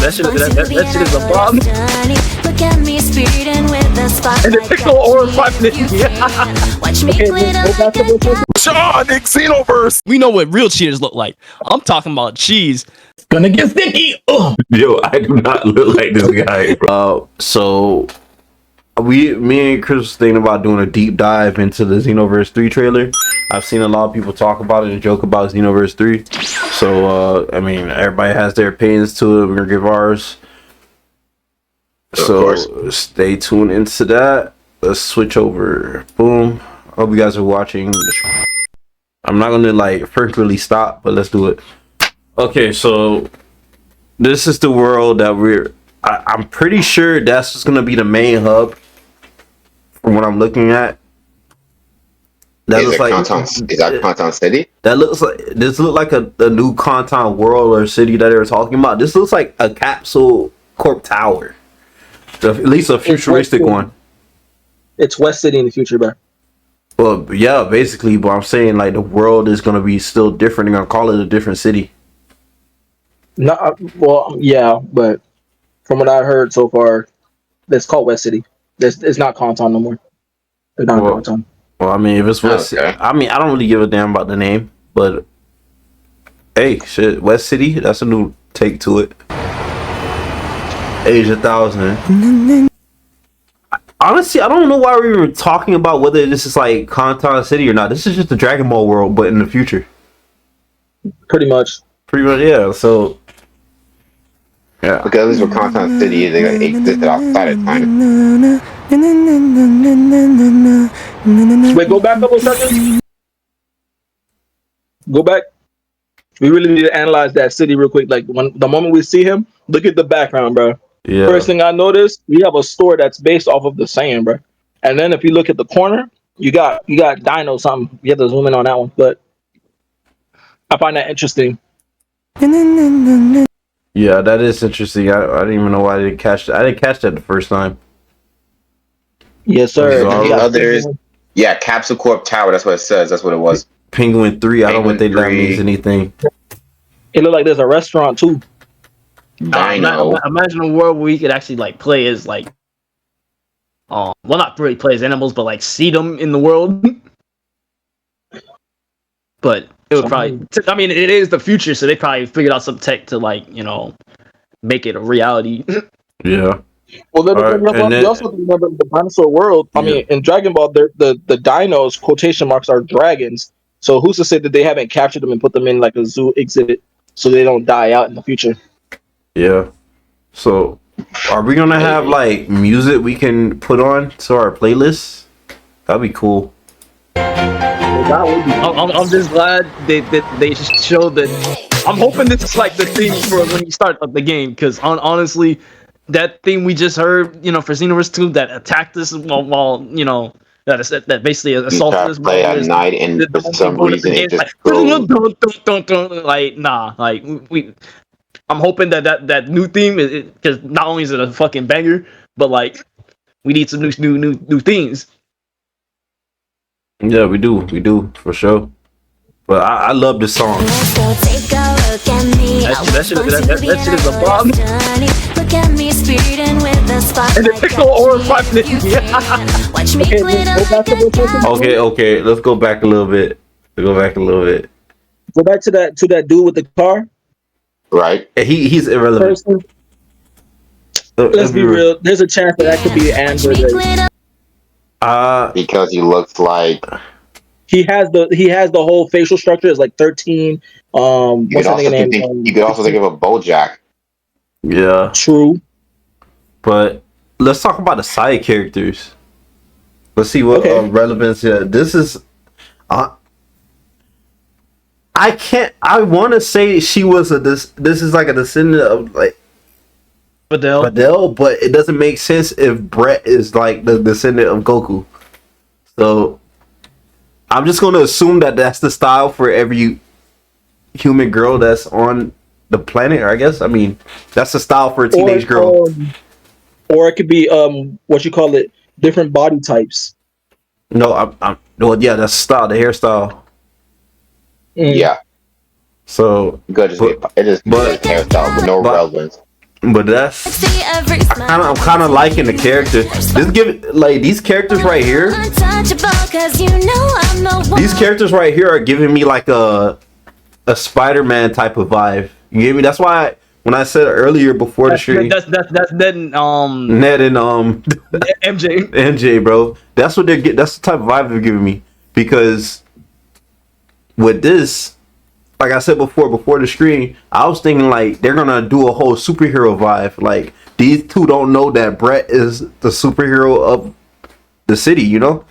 That shit is a bomb. Look at me speeding with the spotlight. And the pickle or 5 minutes. Watch me glitter. Sean, XENOVERSE. We know what real cheaters look like. I'm talking about cheese. Gonna get sticky. Yo, I do not look like this guy. So me and Chris was thinking about doing a deep dive into the XENOVERSE 3 trailer. I've seen a lot of people talk about it and joke about XENOVERSE 3. So I mean, everybody has their opinions to it. We're gonna give ours. So stay tuned into that. Let's switch over. Boom. Hope you guys are watching. I'm not gonna like first really stop, but let's do it. Okay, so this is the world that I'm pretty sure that's just gonna be the main hub from what I'm looking at. That looks like is that Content City? That looks like this look like a new content world or city that they were talking about. This looks like a capsule corp tower. At least a futuristic one. It's West City in the future, bro. Well, yeah, basically, but I'm saying like the world is gonna be still different. They're gonna call it a different city. No, well, yeah, but from what I heard so far, it's called West City. It's not Compton no more. It's not Compton. Well, I mean, if it's West, I mean, I don't really give a damn about the name, but hey, shit, West City, that's a new take to it. Age 1000. Honestly, I don't know why we were talking about whether this is like Content City or not. This is just the Dragon Ball world, but in the future. Pretty much, yeah. So, yeah. Because at least with Content City, they existed outside of time. Wait, go back a couple seconds. Go back. We really need to analyze that city real quick. Like the moment we see him, look at the background, bro. Yeah. First thing I noticed, we have a store that's based off of the sand, bro. And then if you look at the corner, you got Dino something. You have to zoom in on that one, but I find that interesting. Yeah, that is interesting. I didn't even know why I didn't catch that. I didn't catch that the first time. Yes, sir. The others, yeah, Capsule Corp Tower. That's what it says. That's what it was. Penguin 3. I don't know what that means anything. It looked like there's a restaurant too. Dino. Imagine a world where we could actually like play as like, well, not really play as animals, but like see them in the world. But it would probably. I mean, it is the future, so they probably figured out some tech to like make it a reality. Yeah. Well, then you also remember the dinosaur world. I mean, in Dragon Ball, the dinos quotation marks are dragons. So who's to say that they haven't captured them and put them in like a zoo exhibit so they don't die out in the future? Yeah. So, are we gonna have like music we can put on to our playlist? That'd be cool. I'm just glad they showed that. I'm hoping this is like the thing for when you start up the game, because honestly, that thing we just heard, for XENOVERSE 2 that attacked us while that basically assaulted us. Play at night, and for some reason it just goes. Like nah, like I'm hoping that new theme is, because not only is it a fucking banger, but like we need some new themes. Yeah, we do for sure. But I love this song. That shit is a bomb. Look at me speeding with the spotlight. And the pickle or 5 minutes. Watch me glitter. Okay. Let's go back a little bit. Go back to that dude with the car. Right. He's irrelevant. Let's be real. There's a chance that could be an Android. Because he looks like he has the whole facial structure. It's like 13. You could also think of a BoJack. Yeah. True. But let's talk about the side characters. Let's see what relevance. Yeah, this is. I want to say she was this is like a descendant of like Videl, but it doesn't make sense if Brett is like the descendant of Goku. So I'm just going to assume that that's the style for every human girl that's on the planet, I guess. I mean, that's the style for a teenage girl. Or it could be different body types. No, well, yeah, that's style, the hairstyle. Yeah. So it is hairstyle with no relevance. But that's I'm kind of liking the character. This give like these characters right here. These characters right here are giving me like a Spider-Man type of vibe. You get me? That's why when I said earlier before the stream, that's Ned and MJ, bro. That's what they're getting. That's the type of vibe they're giving me because with this. Like I said before the screen, I was thinking like they're gonna do a whole superhero vibe. Like these two don't know that Brett is the superhero of the city, you know.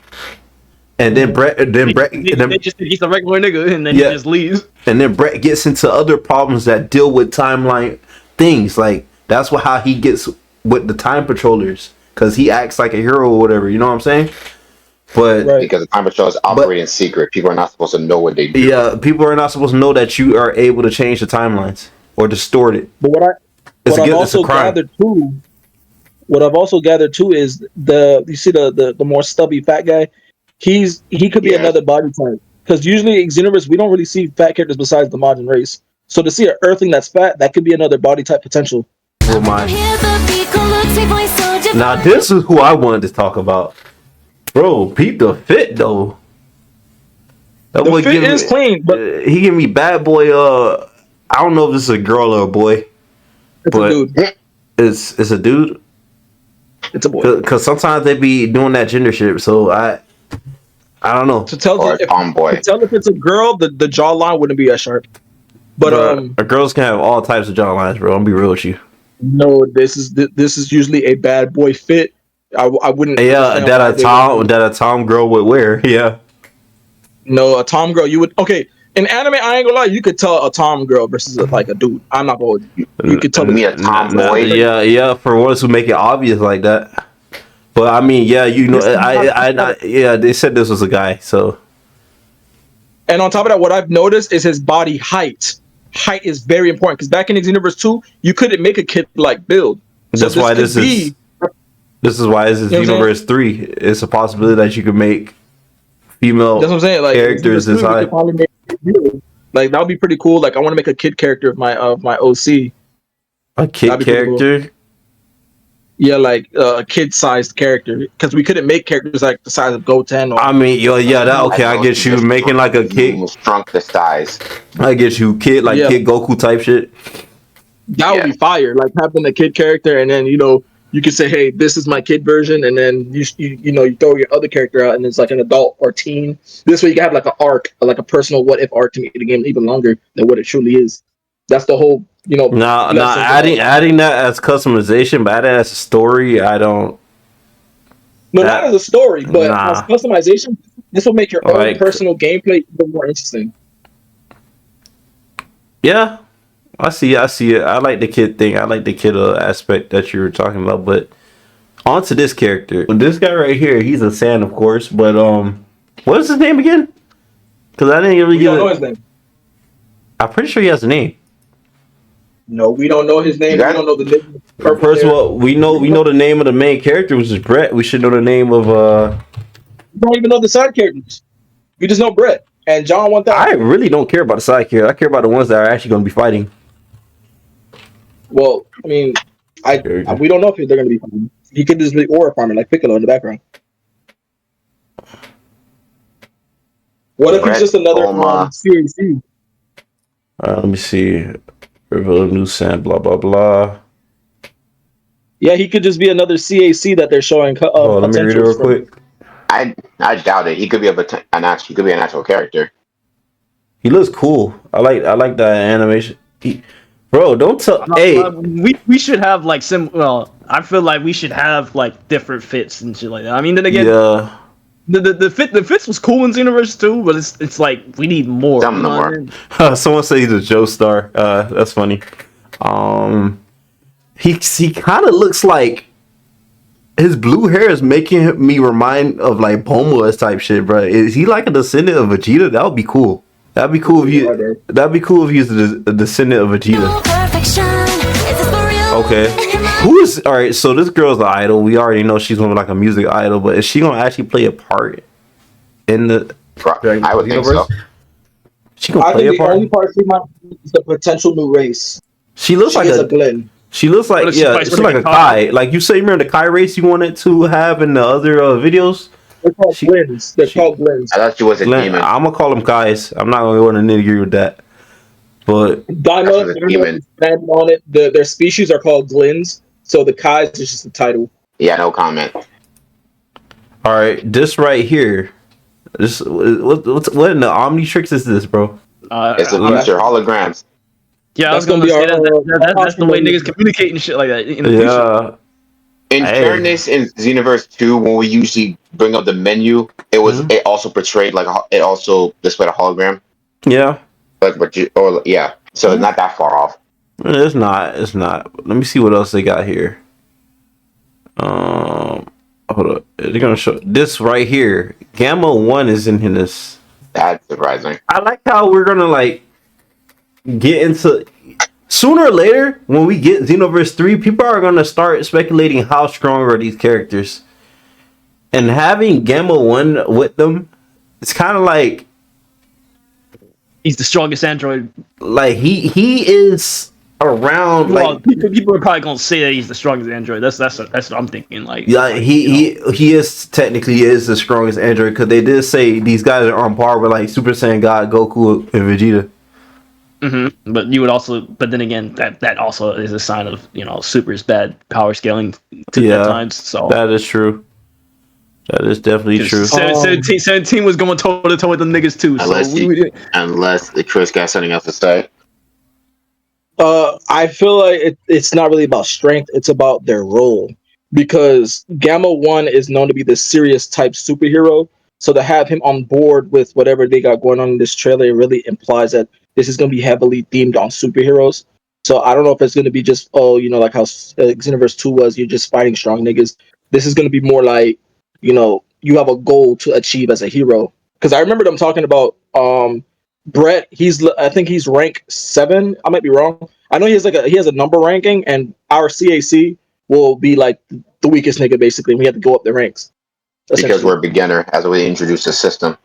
And then Brett, he's a regular nigga, and then he just leaves. And then Brett gets into other problems that deal with timeline things. Like that's how he gets with the time patrollers because he acts like a hero or whatever. You know what I'm saying? But because the time patrol is operating in secret, people are not supposed to know what they do. Yeah, people are not supposed to know that you are able to change the timelines or distort it. But what I've also gathered too is you see the more stubby fat guy, he could be another body type because usually in XENOVERSE we don't really see fat characters besides the modern race. So to see an Earthling that's fat, that could be another body type potential. Oh my! Now this is who I wanted to talk about. Bro, peep the fit though. The fit is clean, but he give me bad boy. I don't know if this is a girl or a boy. It's a dude. It's a dude. It's a boy. Because sometimes they be doing that gender shit. So I don't know. To tell if it's a girl, the jawline wouldn't be as sharp. But girls can have all types of jawlines, bro. I'm be real with you. No, this is usually a bad boy fit. I wouldn't. Yeah, that a Tom girl would wear. Yeah. No, a Tom girl you would. Okay, in anime, I ain't gonna lie. You could tell a Tom girl versus like a dude. I'm not gonna. You could tell me a Tom boy. Yeah. For ones who make it obvious like that. But I mean, yeah, you know, yeah, they said this was a guy. So. And on top of that, what I've noticed is his body height. Height is very important because back in XENOVERSE 2, you couldn't make a kid like build. So that's why this is. This is why this is XENOVERSE 3. It's a possibility that you could make female that's what I'm saying. Like, characters this high. Like that would be pretty cool. Like I want to make a kid character of my OC. A kid character? Cool. Yeah, like a kid-sized character because we couldn't make characters like the size of Goten. I mean, I get you making like a kid. Shrunk the size. I get you, Kid Goku type shit. That would be fire. Like having a kid character, and then you can say, "Hey, this is my kid version," and then you throw your other character out, and it's like an adult or teen. This way, you can have like an arc, like a personal what if arc to make the game even longer than what it truly is. That's the whole, adding that as customization, but adding that as a story, I don't. No, not as a story, but as customization. This will make your own personal gameplay even more interesting. Yeah. I see it. I like the kid thing. I like the kid aspect that you were talking about. But on to this character. This guy right here, he's a Saiyan, of course. But what is his name again? Because I didn't really know his name. I'm pretty sure he has a name. No, we don't know his name. We don't know the name. First of all, we know the name of the main character, which is Brett. We should know the name of We don't even know the side characters. We just know Brett and John 1000. I really don't care about the side characters. I care about the ones that are actually going to be fighting. Well, I mean, we don't know if they're going to be farming. He could just be aura farmer like Piccolo in the background. What if he's just another CAC? Let me see. Reveal a new sand, blah, blah, blah. Yeah, he could just be another CAC that they're showing. Let me read it real quick. I doubt it. He could be an actual character. He looks cool. I like that animation. Bro, don't tell. Hey, we should have like I feel like we should have like different fits and shit like that. I mean, then again, the fits was cool in XENOVERSE too, but it's like we need more. Someone say he's a Joestar. That's funny. He kind of looks like his blue hair is making me remind of like Bulma type shit, bro. Is he like a descendant of Vegeta? That would be cool. That'd be cool if he's a descendant of Vegeta. Okay. All right, so this girl's the idol. We already know she's gonna be like a music idol, but is she gonna actually play a part in the I would think so. She gonna play a part? The only part she might is the potential new race. She looks like a Glenn. She looks like she looks like a Kai. Like you say, remember the Kai race you wanted to have in the other videos? They're called Glens. They're called Glens. I thought she was a demon. I'm gonna call them Kais. I'm not gonna go into nitty gritty with that. But Daima is standing on it. Their species are called Glens. So the Kais is just the title. Yeah, no comment. All right, this right here. This what in the Omnitrix is this, bro? It's a booster holograms. Yeah, I was gonna say that's the way niggas communicate and shit like that. Yeah. In fairness, in Xenoverse 2, when we usually bring up the menu, it was it also portrayed like it also displayed a hologram. Yeah. So it's not that far off. It's not. Let me see what else they got here. Hold up. They're gonna show this right here. Gamma 1 is in this. That's surprising. I like how we're gonna like get into sooner or later when we get Xenoverse 3, people are gonna start speculating how strong are these characters. And having Gamma 1 with them, it's kinda like he's the strongest android. Like he is around. Well, like people are probably gonna say that he's the strongest android. That's what I'm thinking. Like, yeah, he is technically the strongest android because they did say these guys are on par with like Super Saiyan God, Goku, and Vegeta. Mm-hmm. But you would also, but then again, that also is a sign of Super's bad power scaling at times. So that is true. That is definitely true. 17 was going toe to toe with them niggas too. Unless the Chris got something else to say. I feel like it's not really about strength; it's about their role. Because Gamma 1 is known to be the serious type superhero, so to have him on board with whatever they got going on in this trailer really implies that this is going to be heavily themed on superheroes. So I don't know if it's going to be just like how Xenoverse 2 was, you're just fighting strong niggas. This is going to be more like you have a goal to achieve as a hero. Because I remember them talking about Brett. I think he's rank 7. I might be wrong. I know he has a number ranking, and our CAC will be like the weakest nigga basically. We have to go up the ranks because we're a beginner as we introduce the system.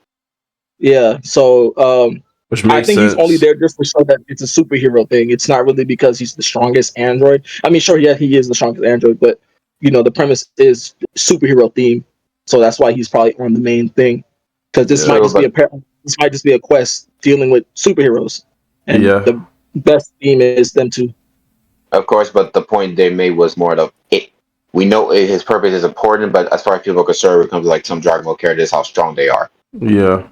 Yeah, so which makes I think sense. He's only there just to show that it's a superhero thing. It's not really because he's the strongest android. I mean, sure, yeah, he is the strongest android, but the premise is superhero theme. So that's why he's probably on the main thing, because this might just be a quest dealing with superheroes, and the best theme is them too. Of course, but the point they made was more of it. We know his purpose is important, but as far as people are concerned, when it comes to like some Dragon Ball characters, how strong they are. Yeah,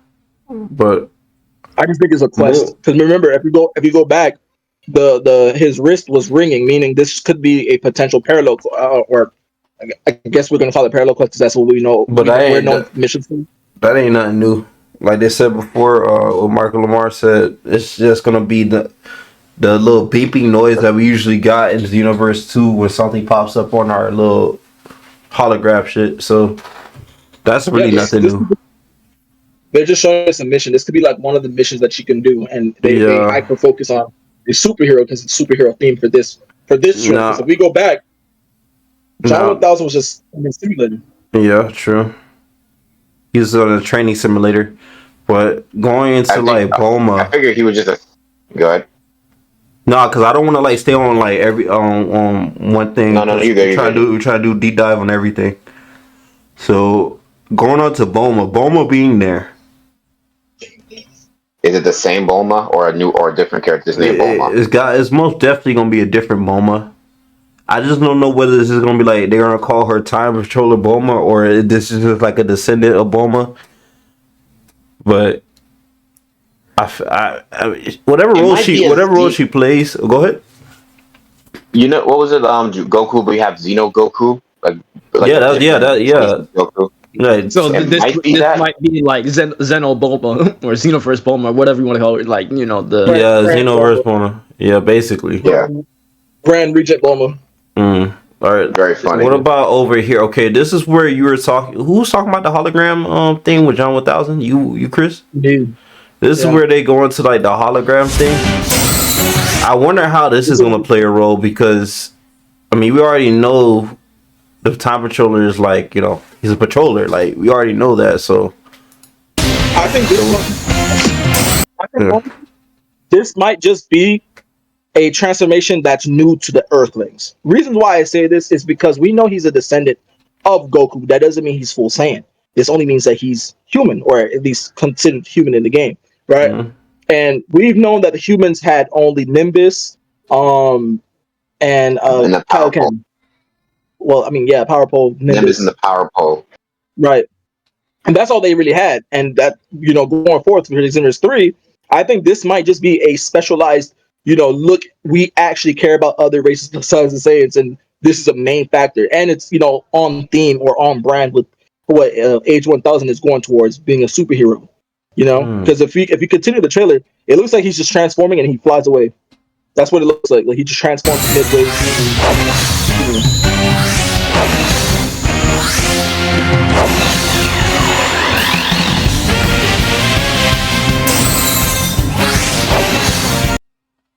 but I just think it's a quest. Because remember, if you go back, his wrist was ringing, meaning this could be a potential parallel or. I guess we're gonna call it parallel quest because that's what we know. But we're known missions. That ain't nothing new. Like they said before, what Michael Lamar said, it's just gonna be the little beeping noise that we usually got in Xenoverse 2 when something pops up on our little holograph shit. So that's really nothing new. They're just showing us a mission. This could be like one of the missions that she can do, and they hyper focus on the superhero because it's superhero theme for this trip. Nah. So if we go back. John 1000 was just a simulator. Yeah, true. He's on a training simulator, but going into Bulma, I figured he was just go ahead. No, because I don't want to like stay on like every on one thing. No, you good. We try to do deep dive on everything. So going on to Bulma being there. Is it the same Bulma or a new or a different character's name Bulma? It's most definitely gonna be a different Bulma. I just don't know whether this is gonna be like they're gonna call her Time Controller Bulma or this is just like a descendant of Bulma. But I whatever role she plays. Go ahead. What was it? Goku, but we have Xeno Goku. Goku. Right. So this might be like Xeno Bulma or Xenoverse Bulma, whatever you want to call it. Like Xenoverse Bulma. Yeah, basically. Yeah. Grand Regent Bulma. All right. Very funny. What about over here? Okay, this is where you were talking. Who was talking about the hologram thing with John 1000? You Chris? Dude. This is where they go into like the hologram thing. I wonder how this is going to play a role because, I mean, we already know the Time Patroller is like, he's a patroller. Like we already know that. So I think this might just be a transformation that's new to the Earthlings. Reasons why I say this is because we know he's a descendant of Goku. That doesn't mean he's full Saiyan. This only means that he's human, or at least considered human in the game, right? Mhm. And we've known that the humans had only Nimbus, and And the power pole. Kaioken. Well, I mean, yeah, Power Pole, Nimbus and Nimbus, the power pole. right? And that's all they really had. And that, going forth for Xenoverse 3, I think this might just be a specialized, look, we actually care about other races besides the Saiyans, and this is a main factor. And it's, on theme or on brand with what Age 1000 is going towards, being a superhero. Because if you continue the trailer, it looks like he's just transforming and he flies away. That's what it looks like. Like he just transforms midway.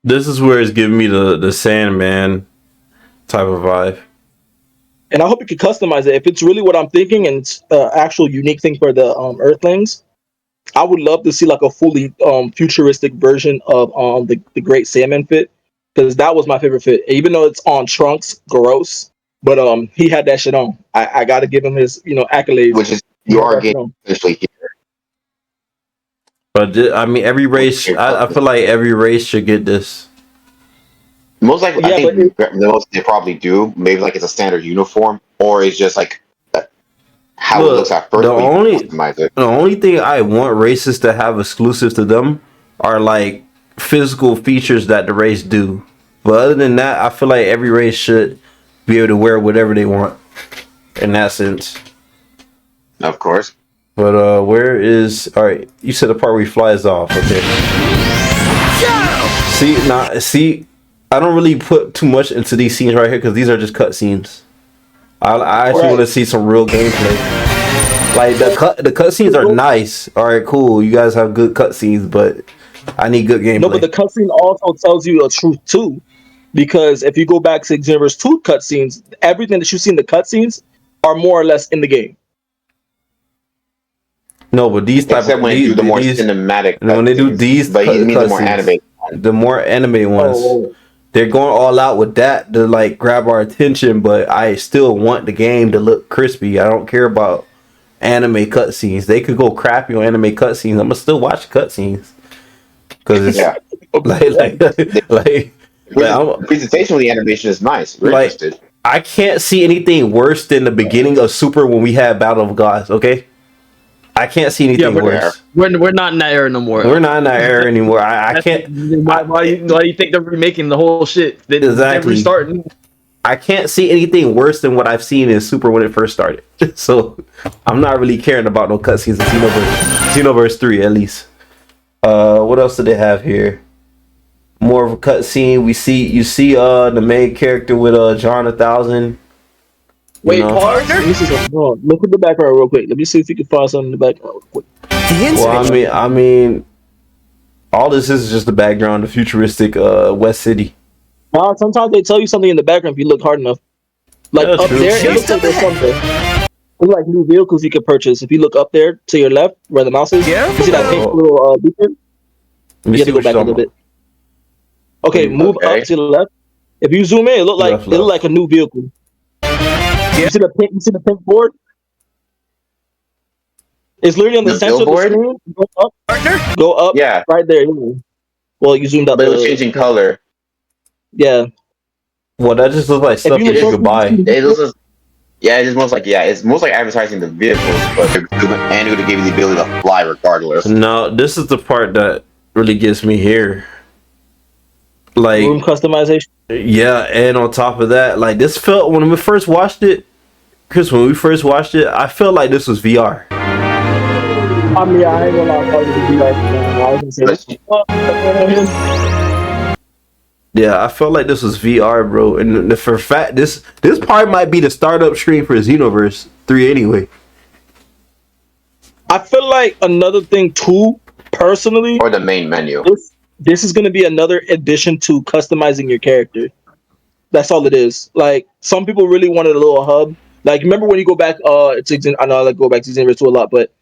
This is where it's giving me the Sandman type of vibe. And I hope you can customize it. If it's really what I'm thinking and it's actual unique thing for the Earthlings, I would love to see like a fully futuristic version of the Great Saiyaman fit, because that was my favorite fit. Even though it's on Trunks, gross, but he had that shit on. I got to give him his accolades. Which is you are getting officially here. But I mean, every race. I feel like every race should get this. Most likely, I think the most they probably do. Maybe like it's a standard uniform, or it's just like how it looks at first. The only thing I want races to have exclusive to them are like physical features that the race do. But other than that, I feel like every race should be able to wear whatever they want. In that sense, of course. But where is all right? You said the part where he flies off. Okay. See. I don't really put too much into these scenes right here because these are just cut scenes. I actually want to see some real gameplay. Like the cut scenes are nice. All right, cool. You guys have good cut scenes, but I need good gameplay. No, but the cutscene also tells you the truth too, because if you go back to Xenoverse 2 cutscenes, everything that you see in the cutscenes are more or less in the game. No, but these type except of when they do the more cinematic. When they do these, but he means the more anime. The more anime ones. They're going all out with that to like grab our attention, but I still want the game to look crispy. I don't care about anime cutscenes. They could go crappy on anime cutscenes. I'm gonna still watch cutscenes because it's the presentation of the animation is nice. We're interested. I can't see anything worse than the beginning of Super when we had Battle of Gods. Okay, I can't see anything worse. We're not in that era no more. We're not in that era anymore. I can't. Why do you think they're remaking the whole shit? Exactly. Restarting. I can't see anything worse than what I've seen in Super when it first started. So I'm not really caring about no cutscenes in Xenoverse 3 at least. What else do they have here? More of a cutscene. You see the main character with John 1000. Wait, pause. Look at the background real quick. Let me see if you can find something in the background real quick. Well, I mean, all this is just the background, the futuristic West City. Sometimes they tell you something in the background if you look hard enough. Like up there, it looks like there's something. It's like new vehicles you can purchase. If you look up there to your left, where the mouse is, you see that pink little beacon? You have to go back a little bit. Okay, move up to the left. If you zoom in, it look like a new vehicle. You see the pink board? It's literally on the center of the screen. Go up. Yeah. Right there. Well, you zoomed up. But it was changing color. Yeah. Well, that just looks like stuff that you could buy. It's most like advertising the vehicles, but and it would give you the ability to fly regardless. No, this is the part that really gets me here. Like room customization. Yeah, and on top of that, like this felt when we first watched it, Chris. When we first watched it, I felt like this was VR. I mean, I ain't gonna lie, VR. Yeah, I felt like this was VR, bro. And for fact, this part might be the startup screen for Xenoverse 3 anyway. I feel like another thing too, personally, or the main menu. This is going to be another addition to customizing your character. That's all it is. Like, some people really wanted a little hub. Like, remember when you go back, I know I go back to Xenoverse 2 a lot, but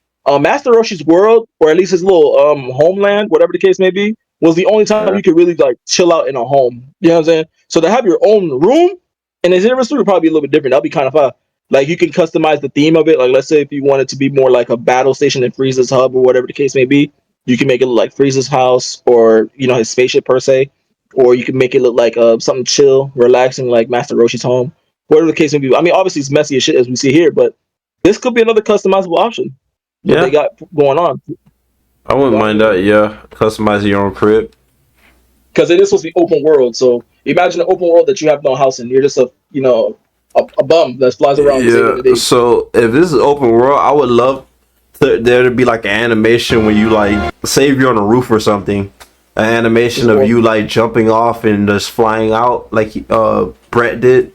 Master Roshi's world, or at least his little homeland, whatever the case may be, was the only time you could really like chill out in a home. You know what I'm saying? So to have your own room in a Xenoverse 3 would probably be a little bit different. That'd be kind of fun. Like you can customize the theme of it. Like let's say if you wanted to be more like a battle station in Frieza's hub or whatever the case may be, you can make it look like Frieza's house or his spaceship per se, or you can make it look like something chill, relaxing like Master Roshi's home. Whatever the case may be. I mean, obviously it's messy as shit as we see here, but this could be another customizable option. What they got going on. I wouldn't mind that. Yeah, customize your own crib. Because it is supposed to be open world. So imagine an open world that you have no house in. You're just a bum that flies around. Yeah. So if this is open world, I would love there to be like an animation when you like say if you're on a roof or something, an animation of you like jumping off and just flying out like Brett did,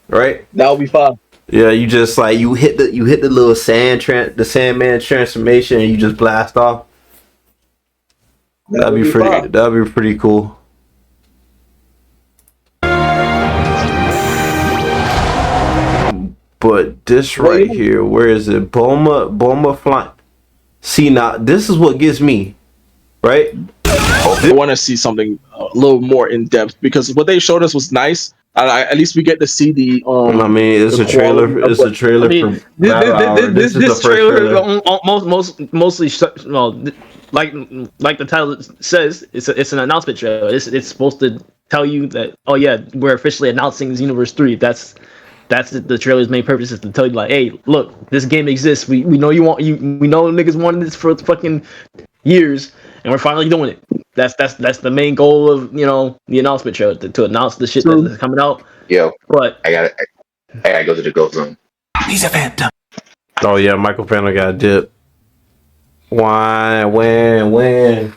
right? That would be fun. Yeah, you just like you hit the little the Sandman transformation and you just blast off. That'd be pretty cool. But this right here, where is it? Bulma flying. See, now this is what gets me, right? I want to see something a little more in depth because what they showed us was nice. At least we get to see the. I mean, it's a trailer. It's a trailer. This trailer mostly like the title says, it's an announcement trailer. It's supposed to tell you that we're officially announcing Xenoverse 3. That's the trailer's main purpose, is to tell you like, hey, look, this game exists. We know we know niggas wanted this for fucking years, and we're finally doing it. That's the main goal of the announcement trailer, to announce the shit that's coming out. Yo, but I gotta go to the Ghost Zone. He's a phantom. Oh yeah, Michael Phantom got dip. Why? When?